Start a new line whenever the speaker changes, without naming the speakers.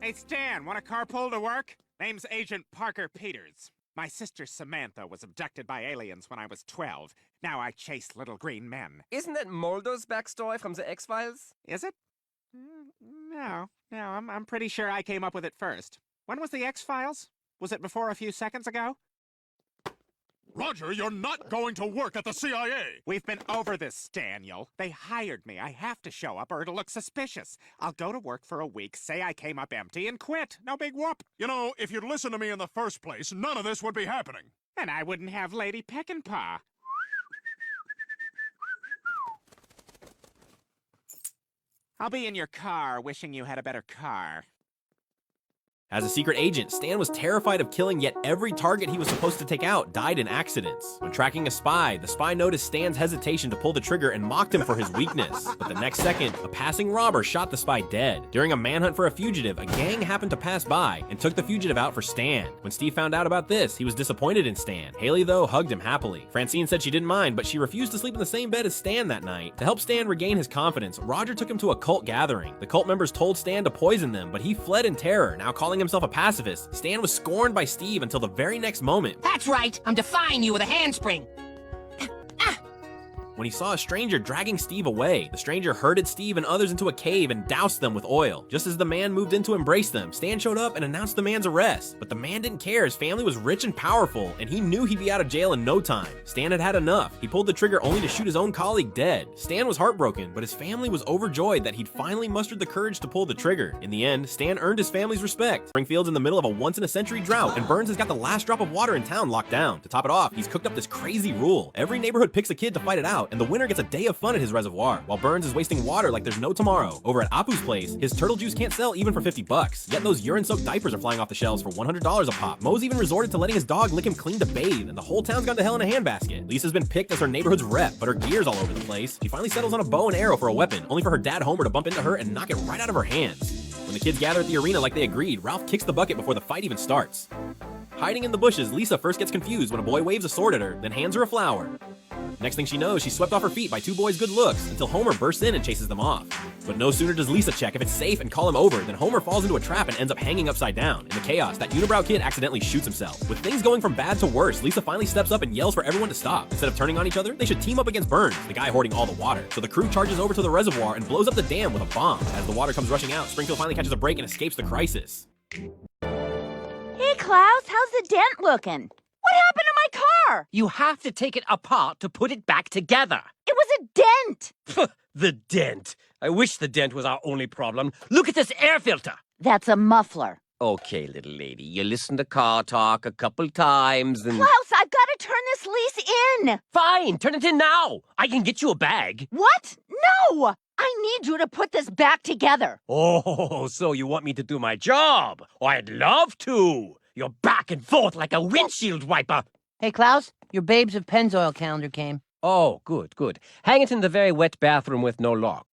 Hey, Stan, want a carpool to work? Name's Agent Parker Peters. My sister Samantha was abducted by aliens when I was 12. Now I chase little green men.
Isn't that Mulder's backstory from the X-Files?
Is it? No, I'm pretty sure I came up with it first. When was the X-Files? Was it before a few seconds ago?
Roger, you're not going to work at the CIA!
We've been over this, Daniel. They hired me. I have to show up or it'll look suspicious. I'll go to work for a week, say I came up empty, and quit. No big whoop.
You know, if you'd listened to me in the first place, none of this would be happening.
And I wouldn't have Lady Peckinpah. I'll be in your car wishing you had a better car.
As a secret agent, Stan was terrified of killing, yet every target he was supposed to take out died in accidents. When tracking a spy, the spy noticed Stan's hesitation to pull the trigger and mocked him for his weakness. But the next second, a passing robber shot the spy dead. During a manhunt for a fugitive, a gang happened to pass by and took the fugitive out for Stan. When Steve found out about this, he was disappointed in Stan. Haley, though, hugged him happily. Francine said she didn't mind, but she refused to sleep in the same bed as Stan that night. To help Stan regain his confidence, Roger took him to a cult gathering. The cult members told Stan to poison them, but he fled in terror, now calling himself a pacifist. Stan was scorned by Steve until the very next moment.
That's right, I'm defying you with a handspring.
When he saw a stranger dragging Steve away, the stranger herded Steve and others into a cave and doused them with oil. Just as the man moved in to embrace them, Stan showed up and announced the man's arrest. But the man didn't care. His family was rich and powerful, and he knew he'd be out of jail in no time. Stan had had enough. He pulled the trigger only to shoot his own colleague dead. Stan was heartbroken, but his family was overjoyed that he'd finally mustered the courage to pull the trigger. In the end, Stan earned his family's respect. Springfield's in the middle of a once-in-a-century drought, and Burns has got the last drop of water in town locked down. To top it off, he's cooked up this crazy rule. Every neighborhood picks a kid to fight it out, and the winner gets a day of fun at his reservoir, while Burns is wasting water like there's no tomorrow. Over at Apu's place, his turtle juice can't sell even for $50, yet those urine-soaked diapers are flying off the shelves for $100 a pop. Moe's even resorted to letting his dog lick him clean to bathe, and the whole town's gone to hell in a handbasket. Lisa's been picked as her neighborhood's rep, but her gear's all over the place. She finally settles on a bow and arrow for a weapon, only for her dad Homer to bump into her and knock it right out of her hands. When the kids gather at the arena like they agreed, Ralph kicks the bucket before the fight even starts. Hiding in the bushes, Lisa first gets confused when a boy waves a sword at her, then hands her a flower. Next thing she knows, she's swept off her feet by two boys' good looks, until Homer bursts in and chases them off. But no sooner does Lisa check if it's safe and call him over than Homer falls into a trap and ends up hanging upside down. In the chaos, that unibrow kid accidentally shoots himself. With things going from bad to worse, Lisa finally steps up and yells for everyone to stop. Instead of turning on each other, they should team up against Burns, the guy hoarding all the water. So the crew charges over to the reservoir and blows up the dam with a bomb. As the water comes rushing out, Springfield finally catches a break and escapes the crisis.
Hey, Klaus, how's the dent looking? What happened to my car?
You have to take it apart to put it back together.
It was a dent.
The dent. I wish the dent was our only problem. Look at this air filter.
That's a muffler.
Okay, little lady, you listen to car talk a couple times and...
Klaus, I've got to turn this lease in.
Fine, turn it in now. I can get you a bag.
What? No! I need you to put this back together.
Oh, so you want me to do my job? Oh, I'd love to. You're back and forth like a windshield wiper.
Hey, Klaus, your Babes of Pennzoil calendar came.
Oh, good, good. Hang it in the very wet bathroom with no lock.